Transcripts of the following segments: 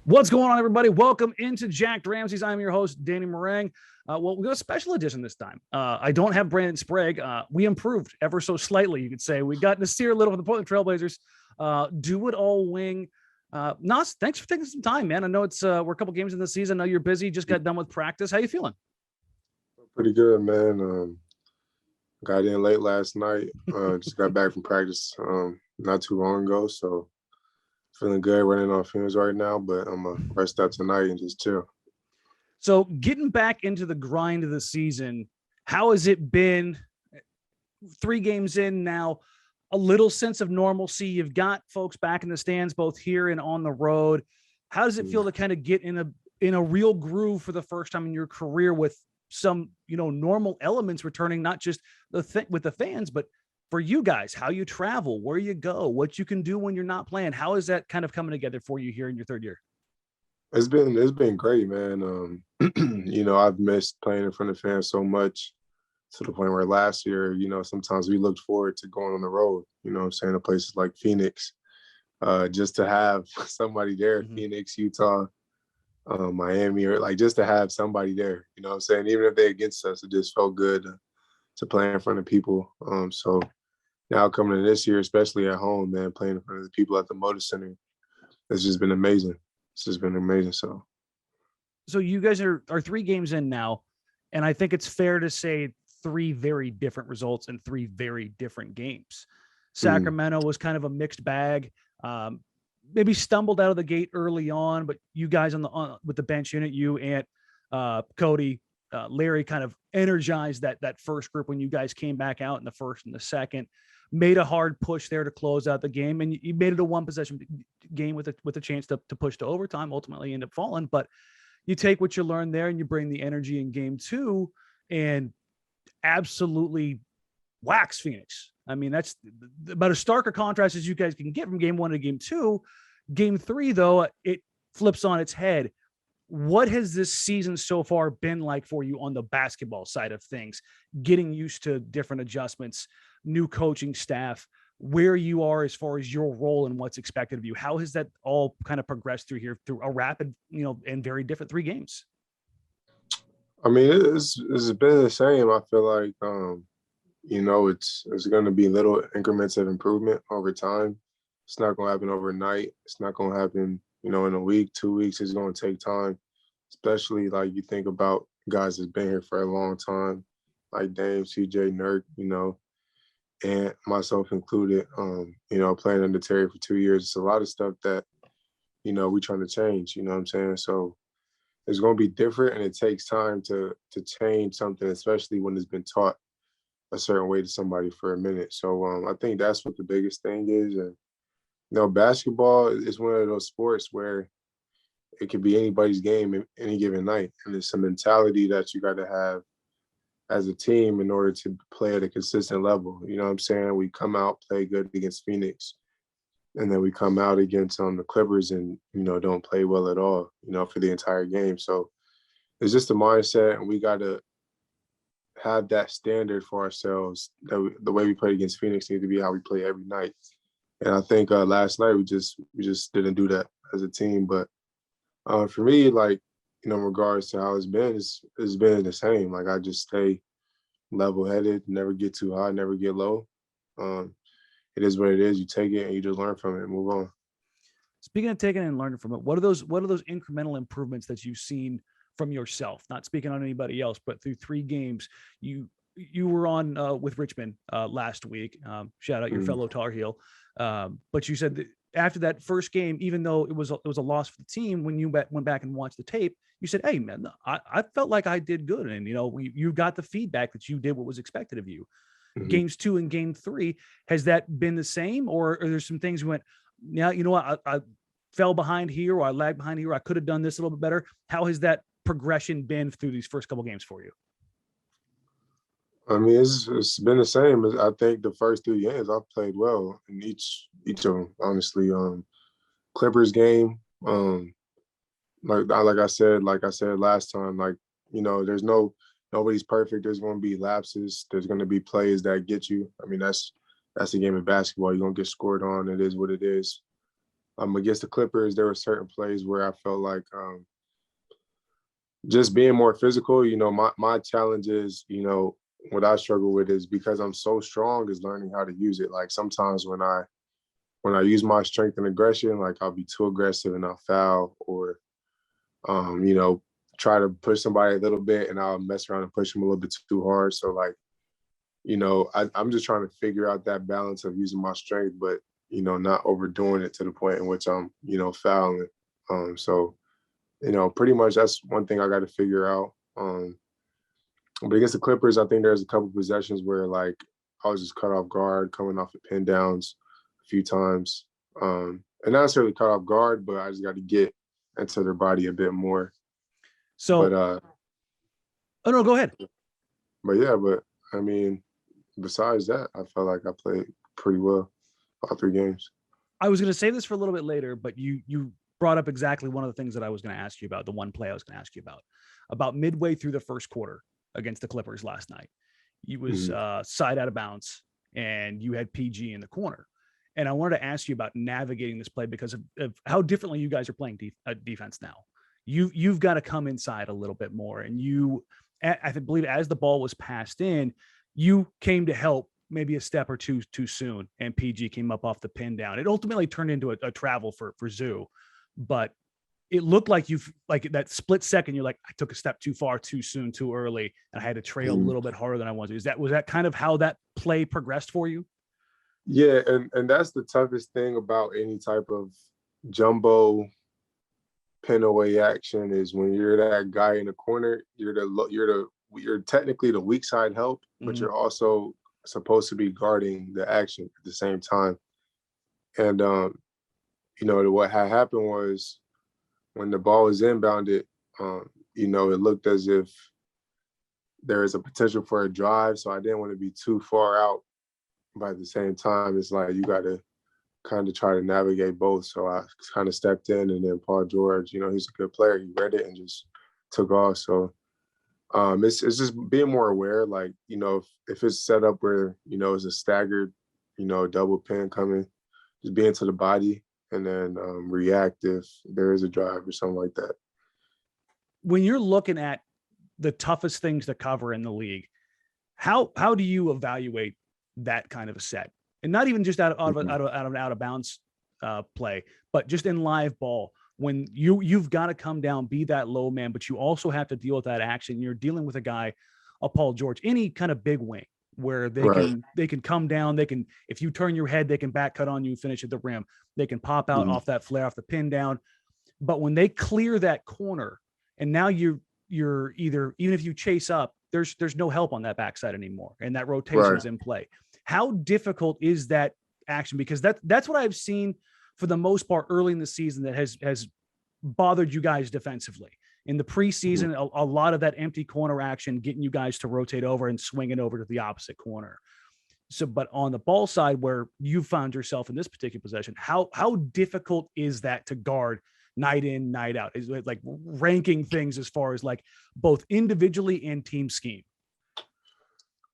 What's going on, everybody? Welcome into Jacked Ramsays. I'm your host, Danny Marang. We got a special edition this time. I don't have Brandon Sprague. We improved ever so slightly, you could say. We got Nassir Little from the Portland Trailblazers. Do it all wing. Nas, thanks for taking some time, man. I know it's we're a couple games in the season. I know you're busy. Just got done with practice. How you feeling? Pretty good, man. Got in late last night. Just got back from practice not too long ago, so feeling good, running on fumes right now. But I'm gonna rest out tonight and just chill. So getting back into the grind of the season, how has it been? 3 games in now, a little sense of normalcy. You've got folks back in the stands, both here and on the road. How does it feel to kind of get in a real groove for the first time in your career with some, normal elements returning, not just with the fans, but for you guys, how you travel, where you go, what you can do when you're not playing? How is that kind of coming together for you here in your third year? It's been great, man. I've missed playing in front of fans so much to the point where last year, sometimes we looked forward to going on the road, saying to places like Phoenix, just to have somebody there, Phoenix, Utah, Miami, or like just to have somebody there, even if they're against us, it just felt good to play in front of people. So now coming in this year, especially at home, man, playing in front of the people at the Motor Center, it's just been amazing. It's just been amazing. So you guys are 3 games in now, and I think it's fair to say 3 very different results in 3 very different games. Sacramento was kind of a mixed bag. Maybe stumbled out of the gate early on, but you guys with the bench unit, you and Cody, Larry, kind of energized that first group when you guys came back out in the first and the second. Made a hard push there to close out the game, and you made it a 1-possession game with a chance to push to overtime. Ultimately, end up falling, but you take what you learned there and you bring the energy in game 2 and absolutely wax Phoenix. I mean, that's about as stark a contrast as you guys can get from game 1 to game 2. Game 3, though, it flips on its head. What has this season so far been like for you on the basketball side of things? Getting used to different adjustments, new coaching staff, where you are as far as your role and what's expected of you. How has that all kind of progressed through a rapid, and very different 3 games? I mean, it's been the same. I feel like, it's going to be little increments of improvement over time. It's not going to happen overnight. It's not going to happen, in a week, 2 weeks. It's going to take time, especially like you think about guys that's been here for a long time, like Dame, CJ, Nurk, and myself included, playing under Terry for 2 years. It's a lot of stuff that, we're trying to change, you know what I'm saying? So it's going to be different, and it takes time to change something, especially when it's been taught a certain way to somebody for a minute. So I think that's what the biggest thing is. And, basketball is one of those sports where it could be anybody's game any given night. And it's a mentality that you got to have as a team in order to play at a consistent level. You know what I'm saying? We come out, play good against Phoenix, and then we come out against the Clippers and, don't play well at all, for the entire game. So it's just a mindset, and we got to have that standard for ourselves. That the way we played against Phoenix needs to be how we play every night. And I think last night we just didn't do that as a team. But for me, like, in regards to how it's been the same. Like, I just stay level-headed, never get too high, never get low. It is what it is. You take it and you just learn from it and move on. Speaking of taking and learning from it, what are those incremental improvements that you've seen from yourself? Not speaking on anybody else, but through 3 games, you were on with Richmond last week. Shout out your fellow Tar Heel. But you said that after that first game, even though it was a loss for the team, when you went back and watched the tape, you said, "Hey, man, I felt like I did good," and you got the feedback that you did what was expected of you. Games 2 and game 3, has that been the same, or are there some things you went, "Yeah, you know what, I fell behind here, or I lagged behind here, or I could have done this a little bit better"? How has that progression been through these first couple games for you? I mean, it's been the same. I think the first 3 games I've played well in each of them. Honestly, Clippers game, like I said last time, like, there's nobody's perfect. There's going to be lapses. There's going to be plays that get you. I mean, that's the game of basketball. You're going to get scored on. It is what it is. Against the Clippers, there were certain plays where I felt like just being more physical. My challenge is, what I struggle with is because I'm so strong is learning how to use it. Like sometimes when I use my strength and aggression, like I'll be too aggressive and I'll foul or, try to push somebody a little bit and I'll mess around and push them a little bit too hard. So like, I'm just trying to figure out that balance of using my strength, but, not overdoing it to the point in which I'm, fouling. So, pretty much that's one thing I got to figure out. But against the Clippers, I think there's a couple possessions where like I was just cut off guard coming off the pin downs a few times. And not necessarily cut off guard, but I just got to get into their body a bit more. So, oh no, go ahead. But I mean, besides that, I felt like I played pretty well all 3 games. I was going to say this for a little bit later, but you brought up exactly one of the things that I was going to ask you about, the one play I was going to ask you about midway through the first quarter against the Clippers last night. You was side out of bounds and you had PG in the corner. And I wanted to ask you about navigating this play because of how differently you guys are playing defense now. You've got to come inside a little bit more. And I believe as the ball was passed in, you came to help maybe a step or two too soon, and PG came up off the pin down. It ultimately turned into a travel for Zoo, but it looked like like that split second, you're like, I took a step too far, too soon, too early, and I had to trail a little bit harder than I wanted to. Was that kind of how that play progressed for you? Yeah, and that's the toughest thing about any type of jumbo pin away action is when you're that guy in the corner, you're technically the weak side help, but you're also supposed to be guarding the action at the same time. And what had happened was when the ball was inbounded, it looked as if there is a potential for a drive. So I didn't want to be too far out. But at the same time, it's like you got to kind of try to navigate both. So I kind of stepped in, and then Paul George, he's a good player. He read it and just took off. So it's just being more aware. Like, if it's set up where, it's a staggered, double pin coming, just being to the body and then react if there is a drive or something like that. When you're looking at the toughest things to cover in the league, how do you evaluate that kind of a set? And not even just out of bounds play, but just in live ball, when you've got to come down, be that low man, but you also have to deal with that action. You're dealing with a guy, a Paul George, any kind of big wing where they can come down. They can, if you turn your head, they can back cut on you and finish at the rim. They can pop out off that flare, off the pin down. But when they clear that corner, and now you're either, even if you chase up, there's no help on that backside anymore, and that rotation is in play. How difficult is that action? Because that's what I've seen for the most part early in the season that has bothered you guys defensively. In the preseason, a lot of that empty corner action, getting you guys to rotate over and swing it over to the opposite corner. So, but on the ball side, where you found yourself in this particular possession, how difficult is that to guard night in, night out? Is it like ranking things as far as like both individually and team scheme?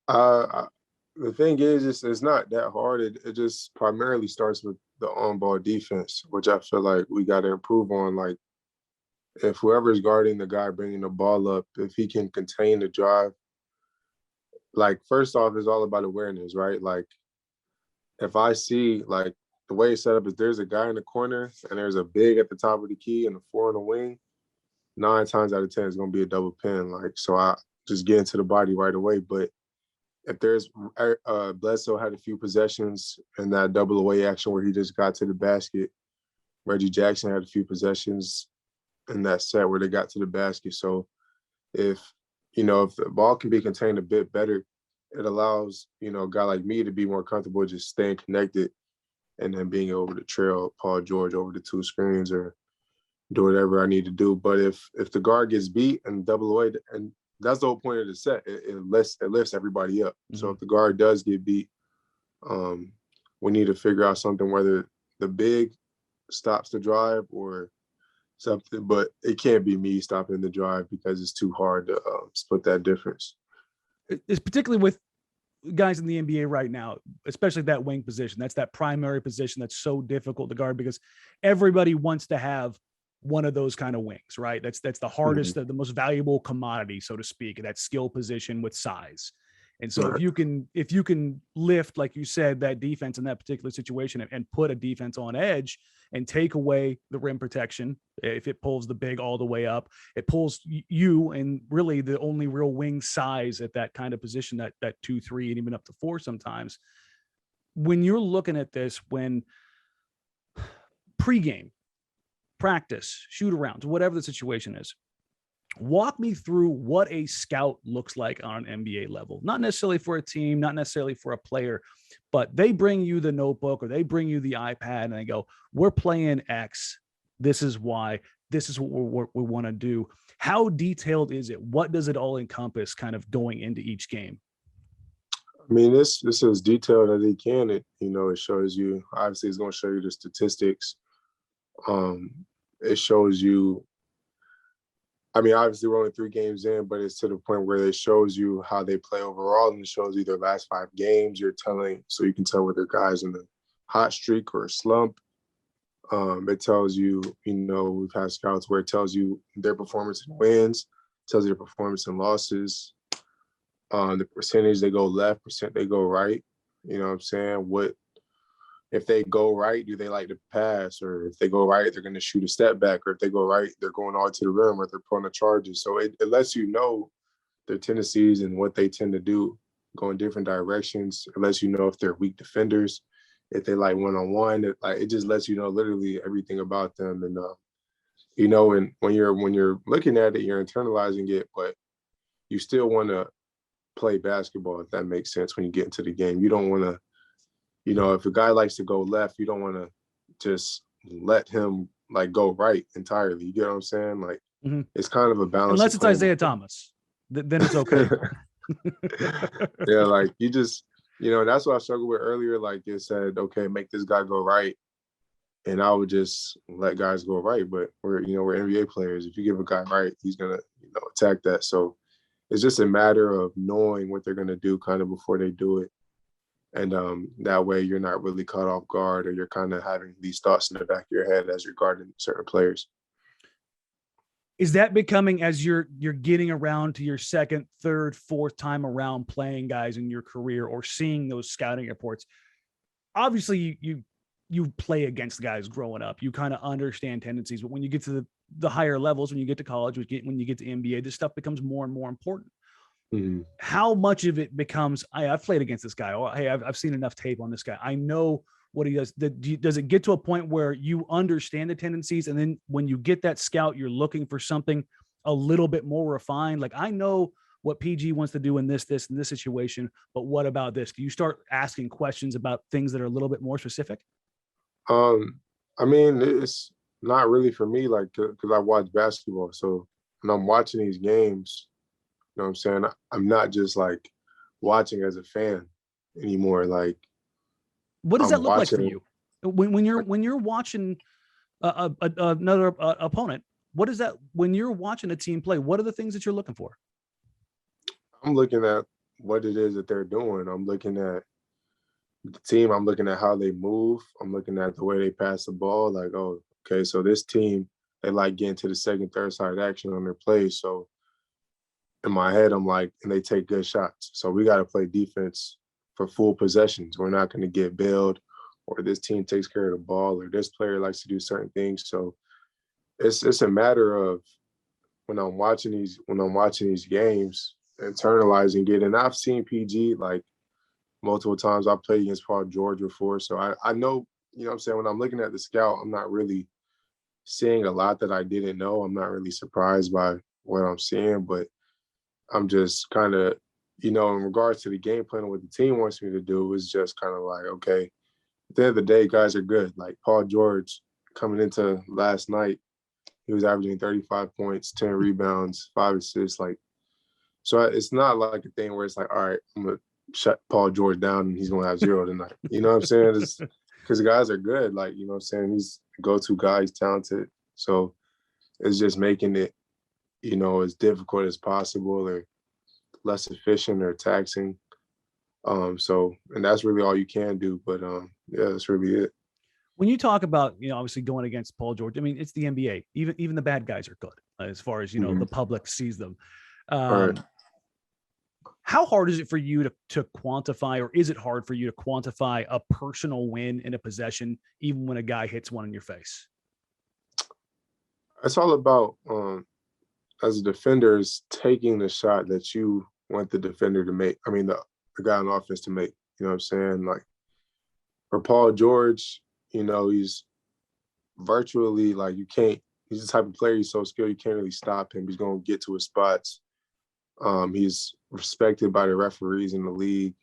The thing is, it's not that hard. It just primarily starts with the on-ball defense, which I feel like we got to improve on. Like, if whoever's guarding the guy bringing the ball up, if he can contain the drive, like, first off, it's all about awareness, right? Like, if I see, like, the way it's set up is there's a guy in the corner and there's a big at the top of the key and a 4 on the wing, 9 times out of 10 it's going to be a double pin. Like, so I just get into the body right away. But if there's Bledsoe had a few possessions in that double away action where he just got to the basket. Reggie Jackson had a few possessions in that set where they got to the basket. So if the ball can be contained a bit better, it allows, a guy like me to be more comfortable just staying connected and then being able to trail Paul George over the 2 screens or do whatever I need to do. But if the guard gets beat and double away, and that's the whole point of the set, it lifts everybody up. So if the guard does get beat, we need to figure out something, whether the big stops the drive or something, but it can't be me stopping the drive because it's too hard to split that difference. It's particularly with guys in the NBA right now, especially that wing position, that's that primary position that's so difficult to guard because everybody wants to have one of those kind of wings, right? That's the hardest, the most valuable commodity, so to speak, that skill position with size. And so if you can lift, like you said, that defense in that particular situation and put a defense on edge and take away the rim protection, if it pulls the big all the way up, it pulls you and really the only real wing size at that kind of position, that 2-3 and even up to 4 sometimes. When you're looking at this, when pregame, practice, shoot arounds, whatever the situation is, walk me through what a scout looks like on an NBA level, not necessarily for a team, not necessarily for a player, but they bring you the notebook or they bring you the iPad and they go, we're playing X. This is why, this is what we want to do. How detailed is it? What does it all encompass kind of going into each game? I mean, this is as detailed as it can. It shows you, obviously it's going to show you the statistics. It shows you, I mean, obviously we're only 3 games in, but it's to the point where it shows you how they play overall, and it shows you their last 5 games. So you can tell whether guys in a hot streak or a slump. It tells you, we've had scouts where it tells you their performance in wins, tells you their performance in losses, the percentage they go left, percent they go right. You know what I'm saying? If they go right, do they like to pass? Or if they go right, they're going to shoot a step back. Or if they go right, they're going all to the rim or they're pulling the charges. So it lets you know their tendencies and what they tend to do, go in different directions. It lets you know if they're weak defenders, if they like one-on-one. It just lets you know literally everything about them. And, and when you're looking at it, you're internalizing it, but you still want to play basketball, if that makes sense, when you get into the game. You don't want to, if a guy likes to go left, you don't want to just let him go right entirely. You get what I'm saying? It's kind of a balance. Unless it's Isaiah Thomas, then it's okay. Yeah, you just, that's what I struggled with earlier. It said, okay, make this guy go right. And I would just let guys go right. But we're NBA players. If you give a guy right, he's going to, attack that. So it's just a matter of knowing what they're going to do kind of before they do it. And that way you're not really caught off guard, or you're kind of having these thoughts in the back of your head as you're guarding certain players. Is that becoming, as you're getting around to your second, third, fourth time around playing guys in your career or seeing those scouting reports? Obviously you play against guys growing up. You kind of understand tendencies, but when you get to the higher levels, when you get to college, when you get to NBA, this stuff becomes more and more important. Mm-hmm. How much of it becomes, I've played against this guy, or hey, I've seen enough tape on this guy, I know what he does. Does it get to a point where you understand the tendencies, and then when you get that scout, you're looking for something a little bit more refined? I know what PG wants to do in this situation, but what about this? Do you start asking questions about things that are a little bit more specific? I mean, it's not really for me, because I watch basketball. So when I'm watching these games, you know what I'm saying? I'm not just watching as a fan anymore. What does that look like for you when you're watching another opponent? What is that when you're watching a team play? What are the things that you're looking for? I'm looking at what it is that they're doing. I'm looking at the team. I'm looking at how they move. I'm looking at the way they pass the ball. Oh, okay, so this team, they getting to the second, third side action on their plays. So in my head, I'm and they take good shots. So we got to play defense for full possessions. We're not going to get bailed, or this team takes care of the ball, or this player likes to do certain things. So it's a matter of when I'm watching these games, internalizing it. And I've seen PG multiple times. I've played against Paul George before, so I know, what I'm saying, when I'm looking at the scout, I'm not really seeing a lot that I didn't know. I'm not really surprised by what I'm seeing, but I'm just kind of, in regards to the game plan and what the team wants me to do, is just kind of okay, at the end of the day, guys are good. Paul George coming into last night, he was averaging 35 points, 10 rebounds, 5 assists. So it's not a thing where it's all right, I'm going to shut Paul George down and he's going to have 0 tonight. You know what I'm saying? It's because the guys are good. You know what I'm saying? He's a go-to guy. He's talented. So it's just making it, as difficult as possible, or less efficient or taxing. So, and that's really all you can do. But yeah, that's really it. When you talk about, obviously going against Paul George, I mean, it's the NBA. Even the bad guys are good as far as, Mhm. the public sees them. All right. How hard is it for you to quantify, or is it hard for you to quantify a personal win in a possession, even when a guy hits one in your face? It's all about as a defender is taking the shot that you want the defender to make. I mean, the guy on offense to make. You know what I'm saying? Like for Paul George, he's virtually like you can't. He's the type of player. He's so skilled. You can't really stop him. He's going to get to his spots. He's respected by the referees in the league,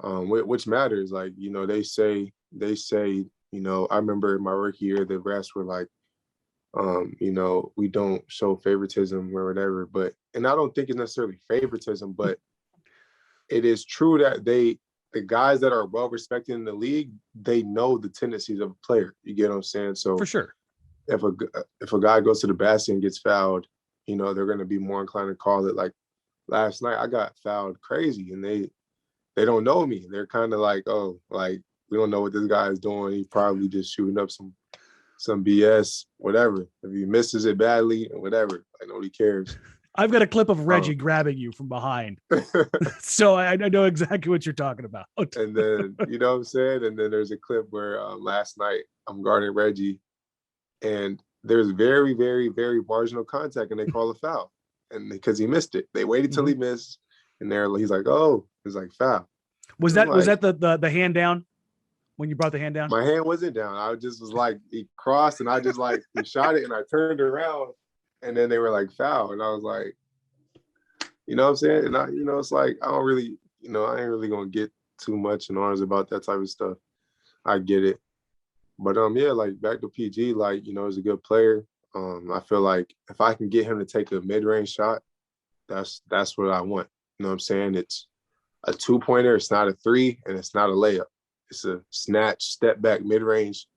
which matters. Like they say. I remember in my rookie year, the refs were like, we don't show favoritism or whatever. And I don't think it's necessarily favoritism, but it is true that the guys that are well respected in the league, they know the tendencies of a player. You get what I'm saying? For So sure. if a guy goes to the basket and gets fouled, they're going to be more inclined to call it. Like last night, I got fouled crazy, and they don't know me. They're kind of like, oh, like we don't know what this guy is doing. He's probably just shooting up some BS, whatever. If he misses it badly, whatever, like nobody cares. I've got a clip of Reggie grabbing you from behind. So I know exactly what you're talking about. And then, you know what I'm saying? And then there's a clip where last night I'm guarding Reggie, and there's very, very, very marginal contact, and they call a foul. And because he missed it, they waited till he missed, and he's like, oh, it's like foul. Was that the hand down when you brought the hand down? My hand wasn't down. I just was like, he crossed, and I just like he shot it, and I turned around, and then they were like foul, and I was like, you know what I'm saying? And it's like I don't really, I ain't really gonna get too much in arms about that type of stuff. I get it. But yeah, like back to PG, like, he's a good player. I feel like if I can get him to take a mid-range shot, that's what I want. You know what I'm saying? It's a 2-pointer, it's not a 3, and it's not a layup. It's a snatch, step back, mid-range.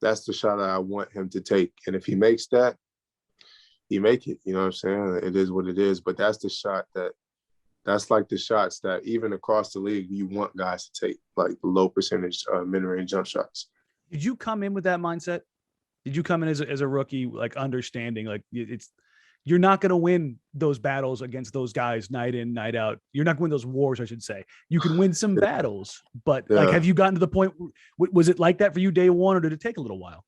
That's the shot that I want him to take. And if he makes that, he make it. You know what I'm saying? It is what it is. But that's the shot that's like the shots that even across the league, you want guys to take, like low percentage mid-range jump shots. Did you come in with that mindset? Did you come in as a rookie, like understanding, like you're not going to win those battles against those guys night in, night out. You're not going to win those wars, I should say. You can win some battles, but like, have you gotten to the point? Was it like that for you day one, or did it take a little while?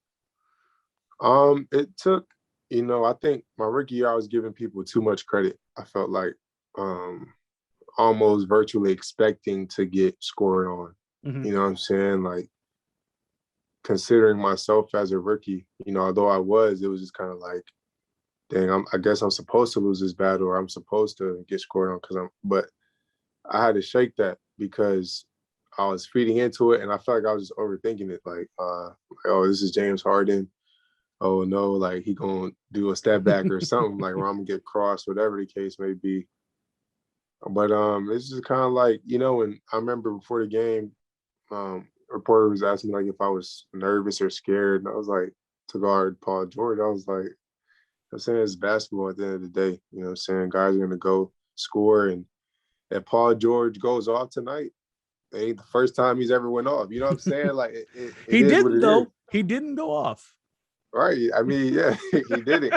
It took, I think my rookie year, I was giving people too much credit. I felt like almost virtually expecting to get scored on. You know what I'm saying? Like, considering myself as a rookie, although it was just kind of like, dang, I guess I'm supposed to lose this battle, or I'm supposed to get scored on but I had to shake that because I was feeding into it, and I felt like I was just overthinking it. Like, oh, this is James Harden. Oh no, like he gonna do a step back or something, like where I'm gonna get crossed, whatever the case may be. But it's just kind of like, and I remember before the game, reporter was asking me like if I was nervous or scared, and I was like, to guard Paul George, I was like, I'm saying it's basketball at the end of the day. You know what I'm saying? Guys are gonna go score, and if Paul George goes off tonight, it ain't the first time he's ever went off. You know what I'm saying? Like it He is what didn't it though. is. He didn't go off. Right. I mean, yeah, he didn't.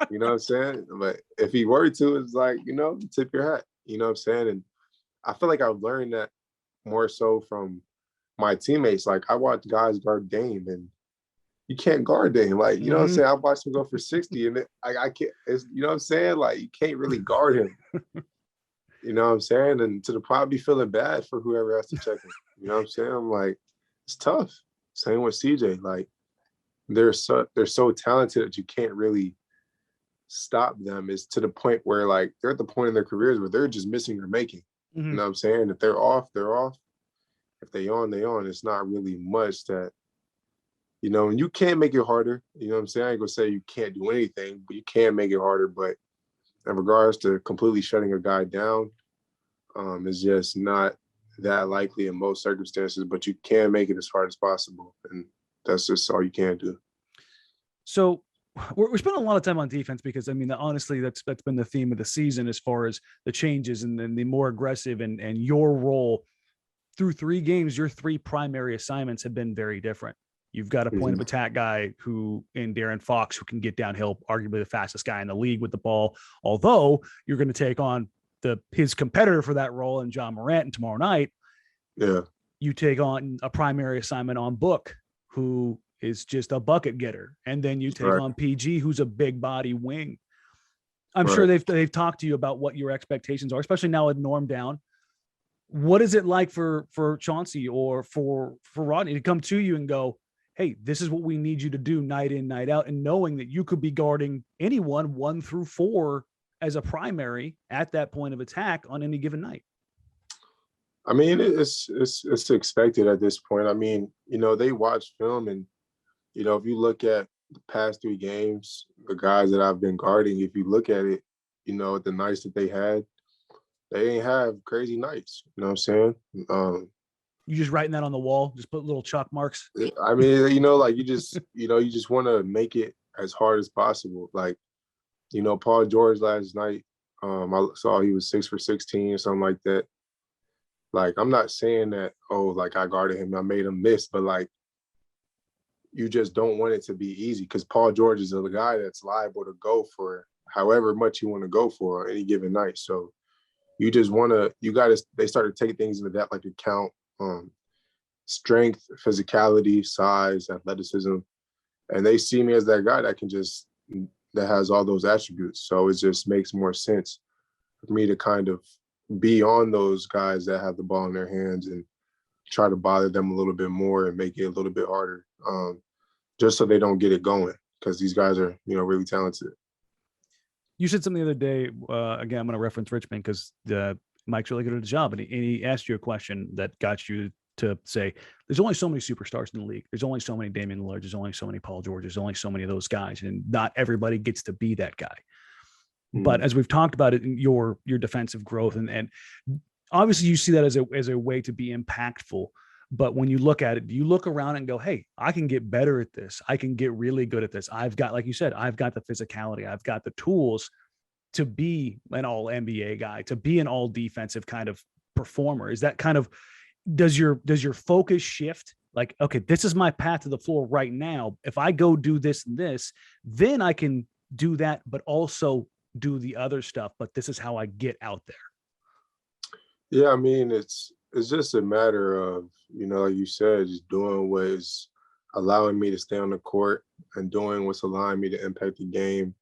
You know what I'm saying? But if he were to, it's like, tip your hat. You know what I'm saying? And I feel like I've learned that more so from my teammates. Like I watch guys guard Dame, and you can't guard Dame. Like, you know what I'm saying? I watched him go for 60, and I can't, you know what I'm saying? Like, you can't really guard him. You know what I'm saying? And to the probably feeling bad for whoever has to check him. You know what I'm saying? I'm like, it's tough. Same with CJ. Like, they're so talented that you can't really stop them. It's to the point where like they're at the point in their careers where they're just missing or making. You know what I'm saying? If they're off, they're off. If they on, they on. It's not really much that, and you can make it harder. You know what I'm saying? I ain't gonna say you can't do anything, but you can make it harder. But in regards to completely shutting a guy down, is just not that likely in most circumstances, but you can make it as hard as possible. And that's just all you can do. So we're spending a lot of time on defense because I mean, honestly, that's been the theme of the season as far as the changes and then the more aggressive and your role through 3 games. Your 3 primary assignments have been very different. You've got a point of attack guy who in Darren Fox who can get downhill, arguably the fastest guy in the league with the ball. Although you're going to take on his competitor for that role in John Morant, and tomorrow night, you take on a primary assignment on Book, who is just a bucket getter, and then you take on PG, who's a big body wing. I'm sure they've talked to you about what your expectations are, especially now with Norm down. What is it like for Chauncey or for Rodney to come to you and go, hey, this is what we need you to do night in, night out, and knowing that you could be guarding anyone 1 through 4 as a primary at that point of attack on any given night? I mean, it's expected at this point. I mean, they watch film, and if you look at the past 3 games, the guys that I've been guarding, if you look at it, the nights that they had, they ain't have crazy nights. You know what I'm saying? You just writing that on the wall, just put little chalk marks. I mean, you just want to make it as hard as possible. Like, Paul George last night, I saw he was 6 for 16 or something like that. Like, I'm not saying that, I guarded him, I made him miss, but like, you just don't want it to be easy because Paul George is a guy that's liable to go for however much you want to go for on any given night. So you just they started taking things into that, like account, strength, physicality, size, athleticism. And they see me as that guy that has all those attributes. So it just makes more sense for me to kind of be on those guys that have the ball in their hands and try to bother them a little bit more and make it a little bit harder, just so they don't get it going, because these guys are, really talented. You said something the other day, again, I'm going to reference Richmond because Mike's really good at his job, and he asked you a question that got you to say, there's only so many superstars in the league. There's only so many Damian Lillard. There's only so many Paul George. There's only so many of those guys, and not everybody gets to be that guy. But as we've talked about it, in your defensive growth, and obviously you see that as a way to be impactful. But when you look at it, you look around and go, hey, I can get better at this. I can get really good at this. I've got, like you said, I've got the physicality. I've got the tools to be an all NBA guy, to be an all defensive kind of performer. Is that kind of, does your focus shift? Like, okay, this is my path to the floor right now. If I go do this and this, then I can do that, but also do the other stuff. But this is how I get out there. Yeah, I mean, it's just a matter of, like you said, just doing what is allowing me to stay on the court and doing what's allowing me to impact the game.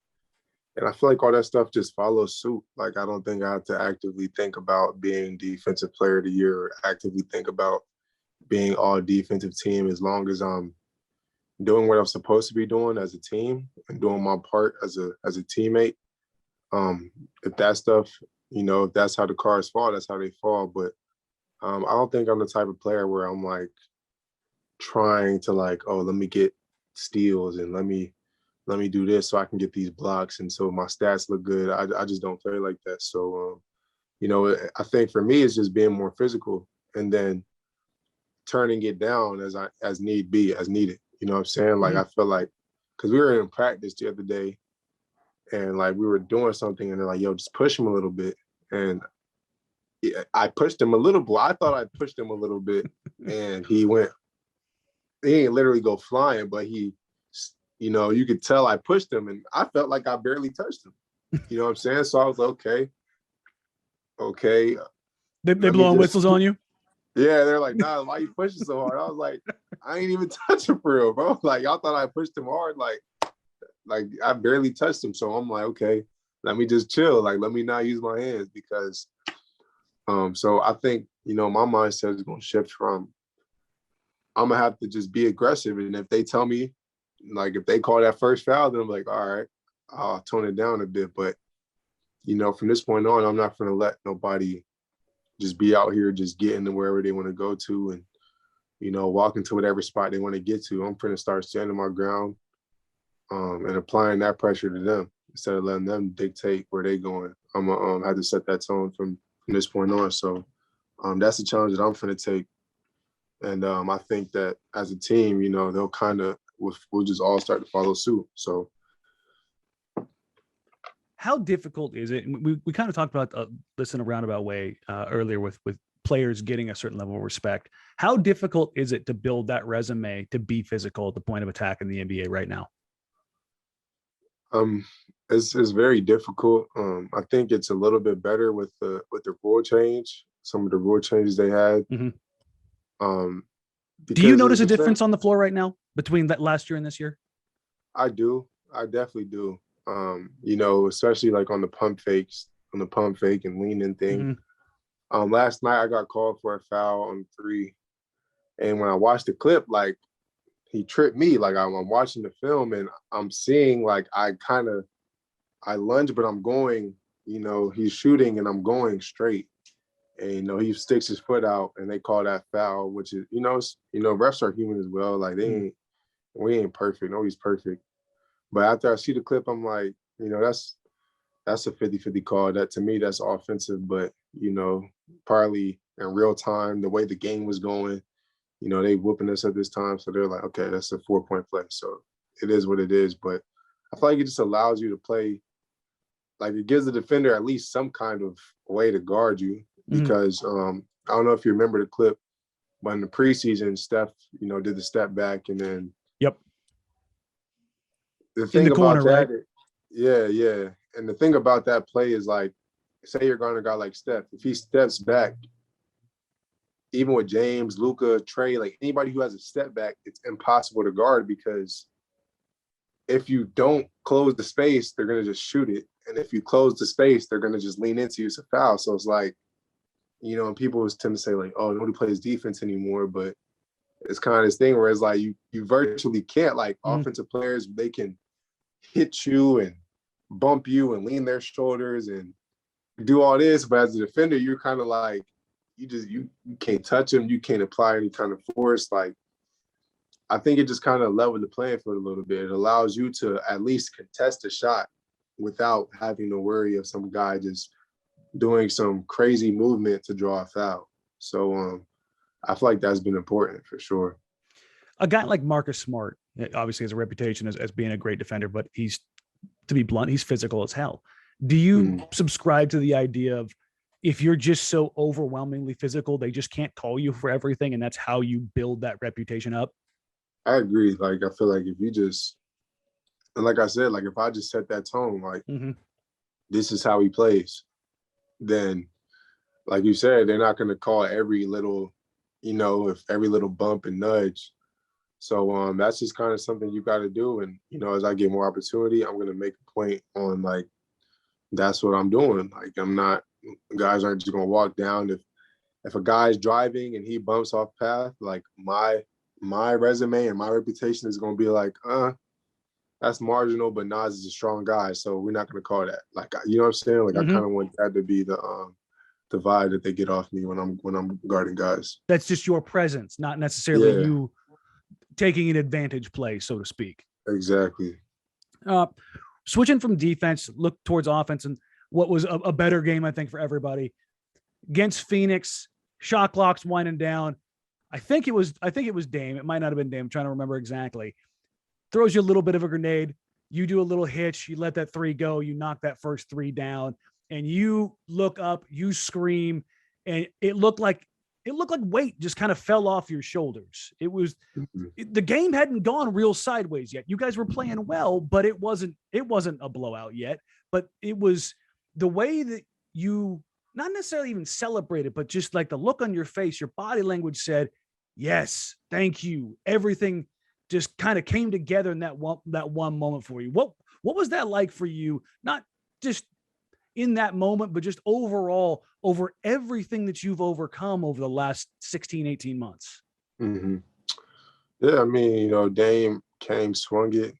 And I feel like all that stuff just follows suit. Like, I don't think I have to actively think about being defensive player of the year or actively think about being all defensive team, as long as I'm doing what I'm supposed to be doing as a team and doing my part as a teammate. If that stuff, if that's how the cards fall, that's how they fall. But I don't think I'm the type of player where I'm like trying to like, let me get steals and let me do this so I can get these blocks and so my stats look good. I just don't play like that. So, I think for me, it's just being more physical and then turning it down as need be, as needed. You know what I'm saying? Like, I feel like, because we were in practice the other day and like we were doing something and they're like, yo, just push him a little bit. And I pushed him a little bit. I thought I pushed him a little bit and he didn't literally go flying, but he, you could tell I pushed him and I felt like I barely touched him. You know what I'm saying? So I was like, okay. They blowing whistles on you? Yeah, they're like, nah, why you pushing so hard? I was like, I ain't even touch him for real, bro. Like, y'all thought I pushed him hard. Like I barely touched him. So I'm like, okay, let me just chill. Like, let me not use my hands because, so I think, my mindset is going to shift from, I'm going to have to just be aggressive. And if they tell me, like, if they call that first foul, then I'm like, all right, I'll tone it down a bit. But, from this point on, I'm not going to let nobody just be out here just getting to wherever they want to go to and, walk into whatever spot they want to get to. I'm going to start standing my ground and applying that pressure to them instead of letting them dictate where they're going. I'm going to have to set that tone from this point on. So that's the challenge that I'm going to take. And I think that as a team, they'll kind of, we'll just all start to follow suit. So how difficult is it? And we kind of talked about this in a roundabout way earlier with players getting a certain level of respect. How difficult is it to build that resume to be physical at the point of attack in the NBA right now? It's very difficult. I think it's a little bit better with the rule change. Some of the rule changes they had. Mm-hmm. Um, Do you because notice a difference on the floor right now between that last year and this year? I do. I definitely do. You know, especially like on the pump fake and lean in thing. Mm-hmm. Last night I got called for a foul on 3. And when I watched the clip, like he tripped me. Like I'm watching the film and I'm seeing like I lunge, but I'm going, you know, he's shooting and I'm going straight. And you know, he sticks his foot out and they call that foul, which is, refs are human as well. Like we ain't perfect. Nobody's perfect. But after I see the clip, I'm like, you know, that's a 50-50 call. That to me, that's offensive, but you know, probably in real time, the way the game was going, you know, they whooping us at this time. So they're like, okay, that's a 4-point play. So it is what it is. But I feel like it just allows you to play, like it gives the defender at least some kind of way to guard you. Because I don't know if you remember the clip, but in the preseason, Steph, you know, did the step back and then the thing in the about corner, that, right? yeah. And the thing about that play is like, say you're going to a guy like Steph, if he steps back, even with James, Luka, Trey, like anybody who has a step back, it's impossible to guard because if you don't close the space, they're going to just shoot it. And if you close the space, they're going to just lean into you. It's a foul. So it's like, you know, and people tend to say like, oh, nobody plays defense anymore. But it's kind of this thing where it's like you virtually can't, like offensive players, they can hit you and bump you and lean their shoulders and do all this. But as a defender, you're kind of like, you can't touch them. You can't apply any kind of force. Like, I think it just kind of leveled the playing field a little bit. It allows you to at least contest a shot without having to worry of some guy just doing some crazy movement to draw a foul. So I feel like that's been important for sure. A guy like Marcus Smart obviously has a reputation as being a great defender, but he's, to be blunt, he's physical as hell. Do you subscribe to the idea of if you're just so overwhelmingly physical, they just can't call you for everything, and that's how you build that reputation up? I agree. Like, I feel like if you just, and like I said, like if I just set that tone, like this is how he plays, then like you said, they're not going to call every little, you know, if every little bump and nudge. So that's just kind of something you got to do. And, you know, as I get more opportunity, I'm going to make a point on like, that's what I'm doing. Like, I'm not, guys aren't just going to walk down. If a guy's driving and he bumps off path, like my resume and my reputation is going to be like, that's marginal, but Nas is a strong guy. So we're not going to call that. Like, you know what I'm saying? Like, I kind of want that to be the vibe that they get off me when I'm guarding guys. That's just your presence, not necessarily you taking an advantage play, so to speak. Exactly. Switching from defense, look towards offense, and what was a better game, I think, for everybody against Phoenix. Shot clock's winding down. I think it was Dame. It might not have been Dame. I'm trying to remember exactly. Throws you a little bit of a grenade. You do a little hitch. You let that 3 go. You knock that first 3 down, and you look up. You scream, and it looked like weight just kind of fell off your shoulders. It was the game hadn't gone real sideways yet. You guys were playing well, but it wasn't a blowout yet. But it was the way that you not necessarily even celebrated, but just like the look on your face, your body language said, yes, thank you. Everything just kind of came together in that one moment for you. What was that like for you? Not just in that moment, but just overall over everything that you've overcome over the last 16, 18 months. Yeah, I mean, you know, Dame came, swung it.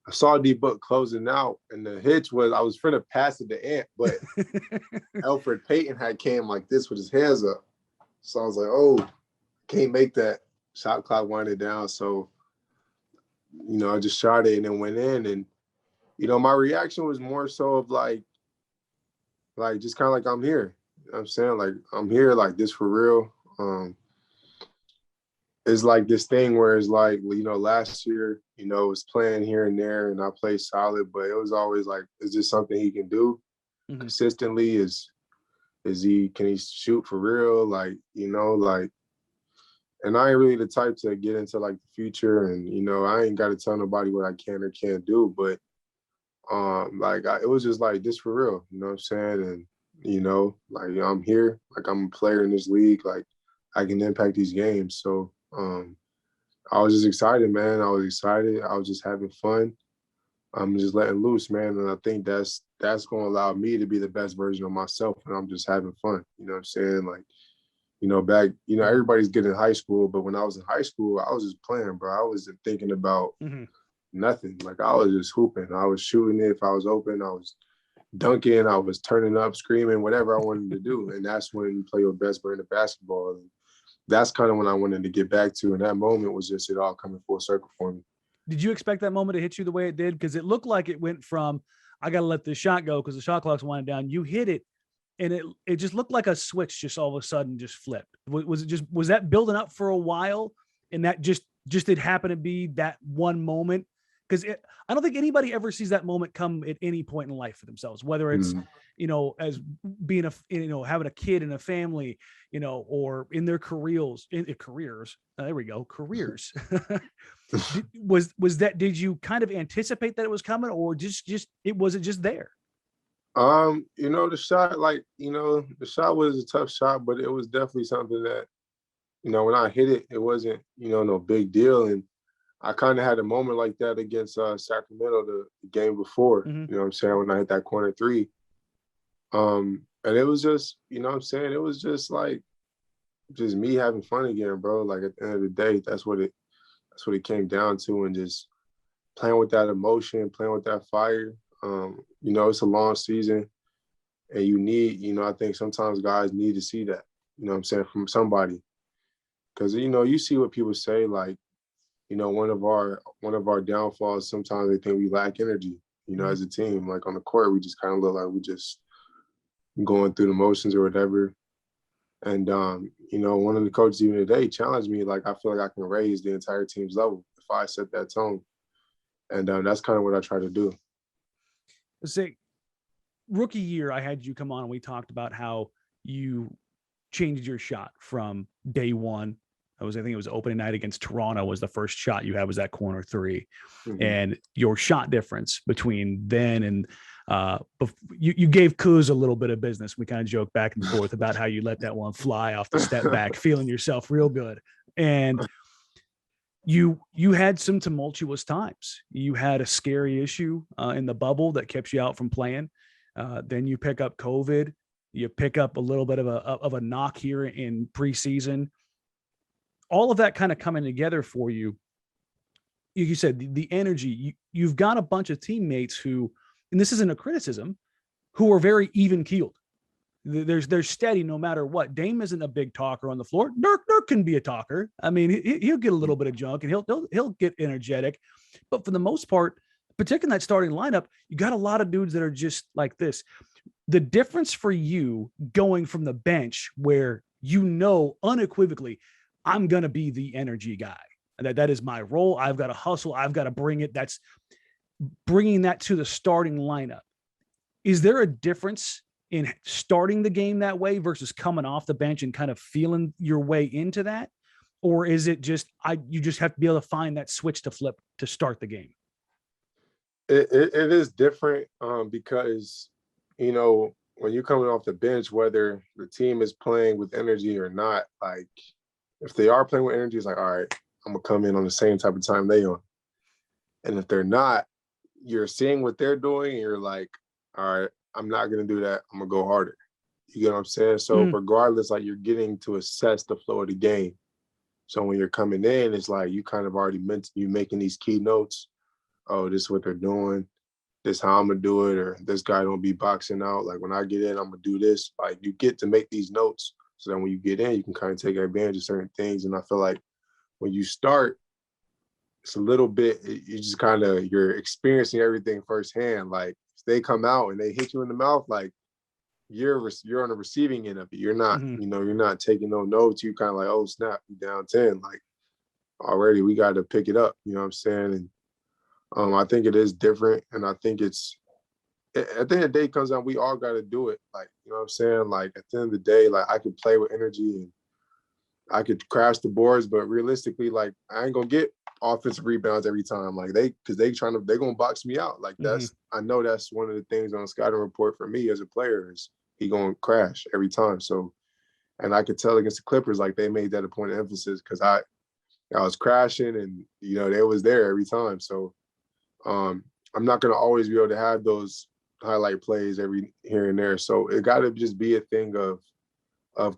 I saw D-Book closing out, and the hitch was I was trying to pass it to Ant, but Alfred Payton had came like this with his hands up. So I was like, oh, can't make that. Shot clock winded down. So, you know, I just shot it and then went in. And, you know, my reaction was more so of like just kind of like I'm here. You know what I'm saying? Like, I'm here, like this for real. it's like this thing where it's like, last year, it was playing here and there and I played solid, but it was always like, is this something he can do consistently? Can he shoot for real? Like, and I ain't really the type to get into like the future, and I ain't got to tell nobody what I can or can't do, but it was just like, this for real, you know what I'm saying? And like, I'm here, like I'm a player in this league, like I can impact these games. So I was just excited, man. I was excited. I was just having fun. I'm just letting loose, man. And I think that's gonna allow me to be the best version of myself, and I'm just having fun. You know what I'm saying? Like, back, everybody's good in high school, but when I was in high school, I was just playing, bro. I wasn't thinking about nothing. Like, I was just hooping. I was shooting it if I was open. I was dunking. I was turning up, screaming, whatever I wanted to do. And that's when you play your best brand of basketball. And that's kind of when I wanted to get back to. And that moment was just it all coming full circle for me. Did you expect that moment to hit you the way it did? Because it looked like it went from, I got to let this shot go because the shot clock's winding down. You hit it, and it just looked like a switch just all of a sudden just flipped. Was that building up for a while, and that just it happened to be that one moment? Because I don't think anybody ever sees that moment come at any point in life for themselves, whether it's as being having a kid and a family, or in their careers. There we go, careers. Did you kind of anticipate that it was coming, or just was it just there? The shot, the shot was a tough shot, but it was definitely something that, when I hit it, it wasn't, no big deal. And I kind of had a moment like that against Sacramento the game before, you know what I'm saying, when I hit that corner three. And it was just, it was just like, just me having fun again, bro. Like, at the end of the day, that's what it came down to, and just playing with that emotion, playing with that fire. It's a long season, and you need, I think sometimes guys need to see that, what I'm saying, from somebody. Because, you see what people say, like, one of our downfalls, sometimes they think we lack energy, as a team. Like, on the court, we just kind of look like we just going through the motions or whatever. And, one of the coaches even today challenged me, like, I feel like I can raise the entire team's level if I set that tone. And that's kind of what I try to do. Say, rookie year, I had you come on and we talked about how you changed your shot from day one. I think it was opening night against Toronto was the first shot you had, was that corner three. And your shot difference between then and you gave Kuz a little bit of business. We kind of joked back and forth about how you let that one fly off the step back, feeling yourself real good. And you had some tumultuous times. You had a scary issue in the bubble that kept you out from playing. Then you pick up COVID. You pick up a little bit of a knock here in preseason. All of that kind of coming together for you. You said the energy. You've got a bunch of teammates who, and this isn't a criticism, who are very even keeled. They're steady no matter what. Dame isn't a big talker on the floor. Dirk can be a talker. I mean, he'll get a little bit of junk and he'll get energetic, but for the most part, particularly in that starting lineup, you got a lot of dudes that are just like this. The difference for you going from the bench, where unequivocally, I'm gonna be the energy guy. That is my role. I've got to hustle. I've got to bring it. That's bringing that to the starting lineup. Is there a difference in starting the game that way versus coming off the bench and kind of feeling your way into that? Or is it just, you just have to be able to find that switch to flip to start the game? It is different because, when you're coming off the bench, whether the team is playing with energy or not, like, if they are playing with energy, it's like, all right, I'm going to come in on the same type of time they on. And if they're not, you're seeing what they're doing and you're like, all right, I'm not going to do that. I'm going to go harder. You get what I'm saying? So regardless, like, you're getting to assess the flow of the game. So when you're coming in, it's like you kind of already you making these key notes. Oh, this is what they're doing. This is how I'm going to do it. Or this guy don't be boxing out. Like, when I get in, I'm going to do this. Like, you get to make these notes. So that when you get in, you can kind of take advantage of certain things. And I feel like when you start, it's a little bit, you just kind of, you're experiencing everything firsthand. Like, if they come out and they hit you in the mouth, like, you're on the receiving end of it. You're not, you're not taking no notes. You kind of like, oh snap, you down 10. Like, already. We got to pick it up. You know what I'm saying? And I think it is different, and I think it's at the end of the day, it comes down, we all got to do it. Like, you know what I'm saying? Like, at the end of the day, like, I could play with energy and I could crash the boards, but realistically, like, I ain't gonna get offensive rebounds every time. Like, they're gonna box me out. Like, I know that's one of the things on the scouting report for me as a player is he gonna crash every time. So, and I could tell against the Clippers, like, they made that a point of emphasis because I was crashing and, you know, they was there every time. So, I'm not gonna always be able to have those highlight plays every here and there. So it got to just be a thing of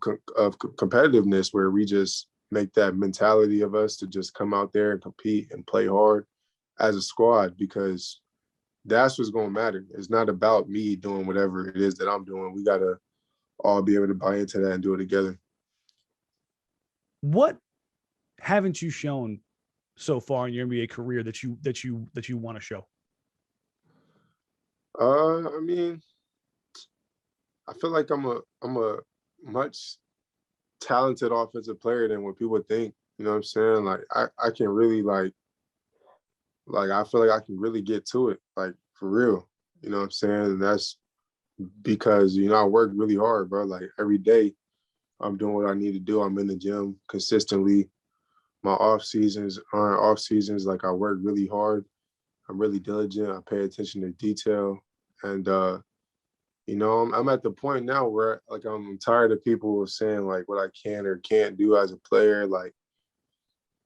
competitiveness where we just make that mentality of us to just come out there and compete and play hard as a squad, because that's what's going to matter. It's not about me doing whatever it is that I'm doing. We got to all be able to buy into that and do it together. What haven't you shown so far in your NBA career that you want to show? I mean, I feel like I'm a much talented offensive player than what people think. You know what I'm saying? Like, I can really like I feel like I can really get to it, like, for real. You know what I'm saying? And that's because, you know, I work really hard, bro. Like, every day I'm doing what I need to do. I'm in the gym consistently. My off seasons aren't off seasons. Like, I work really hard. I'm really diligent. I pay attention to detail. And you know, I'm at the point now where, like, I'm tired of people saying, like, what I can or can't do as a player. Like,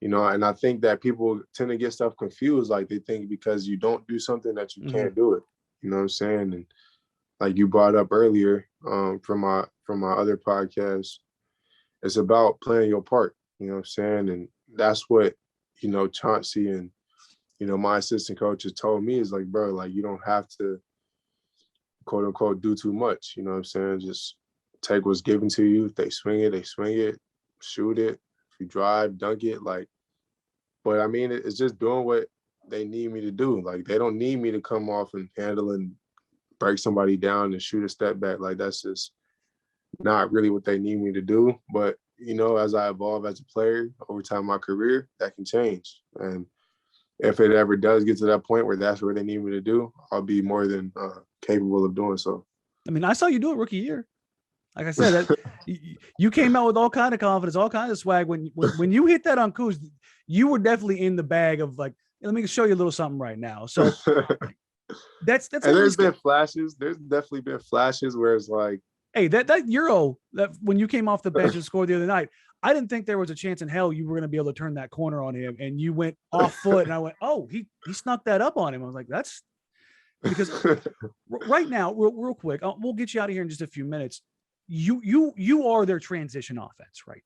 you know, and I think that people tend to get stuff confused. Like, they think because you don't do something that you can't do it. You know what I'm saying? And like you brought up earlier, from my other podcast, it's about playing your part. You know what I'm saying? And that's what, you know, Chauncey and, you know, my assistant coaches told me is like, bro, like, you don't have to, quote unquote, do too much. You know what I'm saying? Just take what's given to you. If they swing it, shoot it. If you drive, dunk it. Like, but I mean, it's just doing what they need me to do. Like, they don't need me to come off and handle and break somebody down and shoot a step back. Like, that's just not really what they need me to do. But, you know, as I evolve as a player over time in my career, that can change. And if it ever does get to that point where that's what they need me to do, I'll be more than capable of doing so. I mean, I saw you do it rookie year. Like I said, that you came out with all kind of confidence, all kinds of swag. When you hit that on Kuz, you were definitely in the bag of like, let me show you a little something right now. So that's and there's been flashes. There's definitely been flashes where it's like, hey, that Euro that when you came off the bench and scored the other night, I didn't think there was a chance in hell you were going to be able to turn that corner on him, and you went off foot, and I went, oh, he snuck that up on him. I was like, that's because right now, real quick, we'll get you out of here in just a few minutes. You are their transition offense right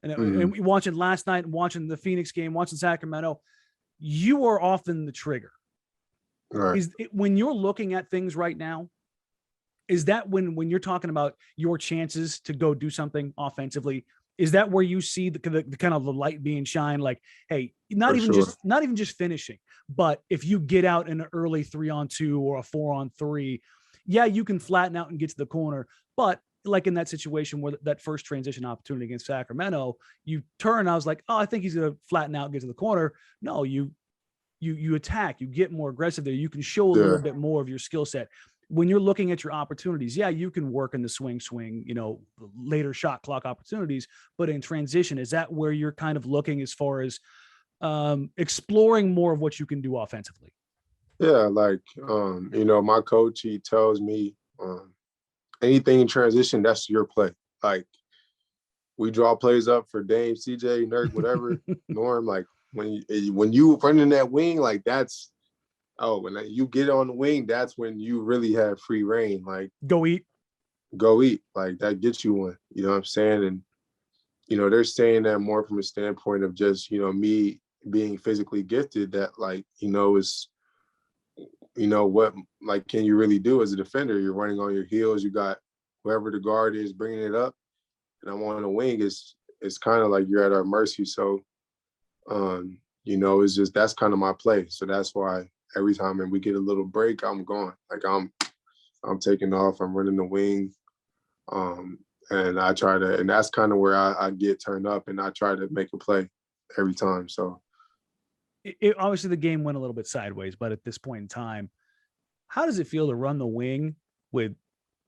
now, and watching last night, and watching the Phoenix game, watching Sacramento, you are often the trigger. Right. When you're looking at things right now, is that when you're talking about your chances to go do something offensively, is that where you see the kind of the light being shined? Like, hey, not even just finishing, but if you get out in an early 3-on-2 or a 4-on-3, yeah, you can flatten out and get to the corner. But like in that situation where that first transition opportunity against Sacramento, you turn. I was like, oh, I think he's going to flatten out and get to the corner. No, you attack, you get more aggressive there. You can show a little bit more of your skill set. When you're looking at your opportunities, yeah, you can work in the swing, you know, later shot clock opportunities, but in transition, is that where you're kind of looking as far as exploring more of what you can do offensively? Yeah, like, you know, my coach, he tells me anything in transition, that's your play. Like, we draw plays up for Dame, CJ, Nurk, whatever, Norm, like, when you running that wing, like, that's, when you get on the wing, that's when you really have free reign. Like, go eat. Like, that gets you one. You know what I'm saying? And, you know, they're saying that more from a standpoint of just, you know, me being physically gifted, that, like, you know, is, you know, what, like, can you really do as a defender? You're running on your heels. You got whoever the guard is bringing it up. And I'm on the wing. It's kind of like you're at our mercy. So, you know, it's just, that's kind of my play. So that's why every time and we get a little break, I'm gone. Like, I'm taking off. I'm running the wing. And I try to, and that's kind of where I get turned up and I try to make a play. every time. So obviously the game went a little bit sideways, but at this point in time, how does it feel to run the wing with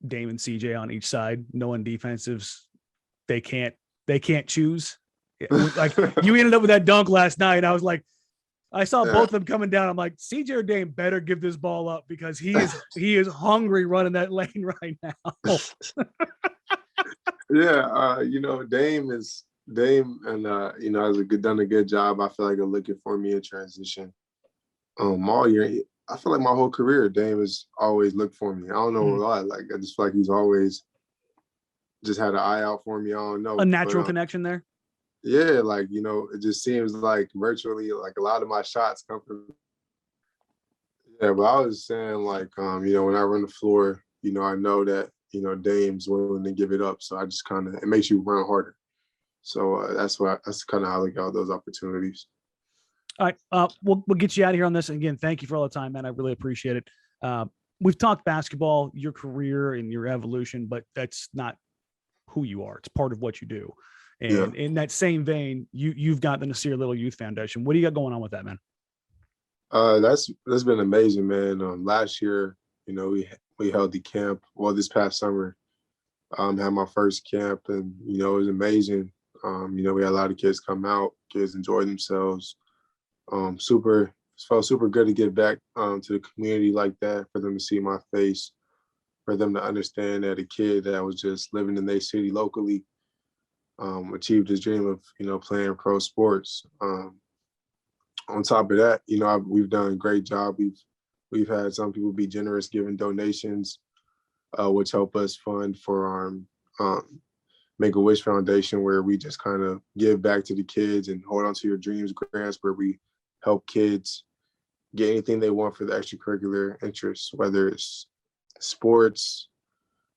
Dame and CJ on each side, knowing defensives they can't choose? Like you ended up with that dunk last night. I was like, I saw both of them coming down. I'm like, CJ or Dame better give this ball up because he is hungry running that lane right now. Yeah, Dame and has done a good job. I feel like they're looking for me in transition. All year, I feel like my whole career, Dame has always looked for me. I don't know why. Like I just feel like he's always just had an eye out for me. I don't know. A natural connection there. Yeah, like it just seems like virtually like a lot of my shots come from. Yeah, but I was saying like when I run the floor, I know that Dame's willing to give it up, so I just it makes you run harder. So that's kind of how I look at those opportunities. All right, we'll get you out of here on this. And again, thank you for all the time, man. I really appreciate it. We've talked basketball, your career and your evolution, but that's not who you are. It's part of what you do. And in that same vein, you've got the Nassir Little Youth Foundation. What do you got going on with that, man? That's been amazing, man. Last year, we held the camp. Well, this past summer, had my first camp, and it was amazing. We had a lot of kids come out. Kids enjoyed themselves. Felt super good to get back to the community like that, for them to see my face, for them to understand that a kid that was just living in their city locally achieved his dream of playing pro sports. On top of that, we've done a great job. We've had some people be generous giving donations, which help us fund for our Make-A-Wish Foundation, where we just kind of give back to the kids, and Hold On to Your Dreams grants, where we help kids get anything they want for the extracurricular interests, whether it's sports,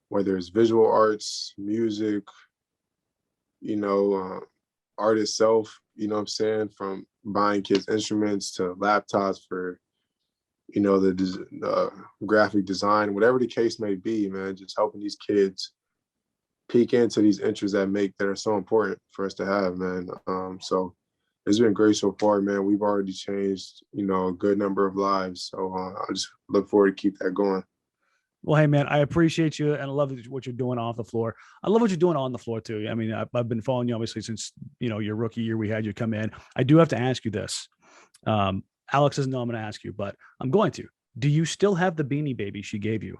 whether it's visual arts, music, art itself, what I'm saying, from buying kids instruments to laptops for, the graphic design, whatever the case may be, man, just helping these kids peek into these interests that are so important for us to have, man. So it's been great so far, man. We've already changed, a good number of lives. So I just look forward to keep that going. Well, hey, man, I appreciate you, and I love what you're doing off the floor. I love what you're doing on the floor, too. I mean, I've been following you, obviously, since, your rookie year we had you come in. I do have to ask you this. Alex doesn't know I'm going to ask you, but I'm going to. Do you still have the Beanie Baby she gave you?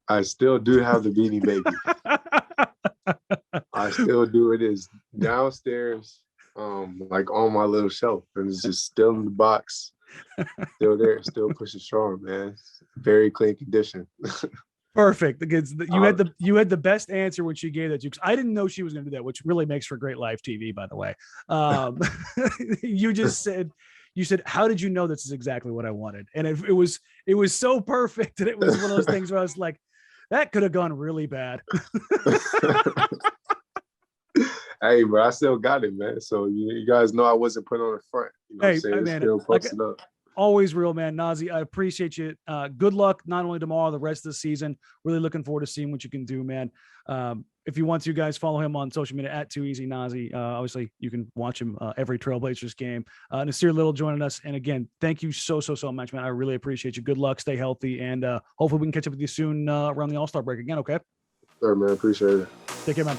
I still do have the Beanie Baby. I still do. It is downstairs, like on my little shelf, and it's just still in the box. Still there, still pushing strong, man. Very clean condition. Perfect. Because you had the best answer when she gave that to you. I didn't know she was going to do that, which really makes for great live TV, by the way. You said, how did you know this is exactly what I wanted? And it was so perfect that it was one of those things where I was like, that could have gone really bad. Hey, but I still got it, man. So you guys know I wasn't put on the front. Hey, man, still posted up. Always real, man. Nazi, I appreciate you. Good luck, not only tomorrow, the rest of the season. Really looking forward to seeing what you can do, man. If you want to, guys, follow him on social media at 2EasyNazi. Obviously, you can watch him every Trailblazers game. Nassir Little joining us. And again, thank you so much, man. I really appreciate you. Good luck. Stay healthy. And hopefully we can catch up with you soon around the All-Star break again, okay? Sure, man. Appreciate it. Take care, man.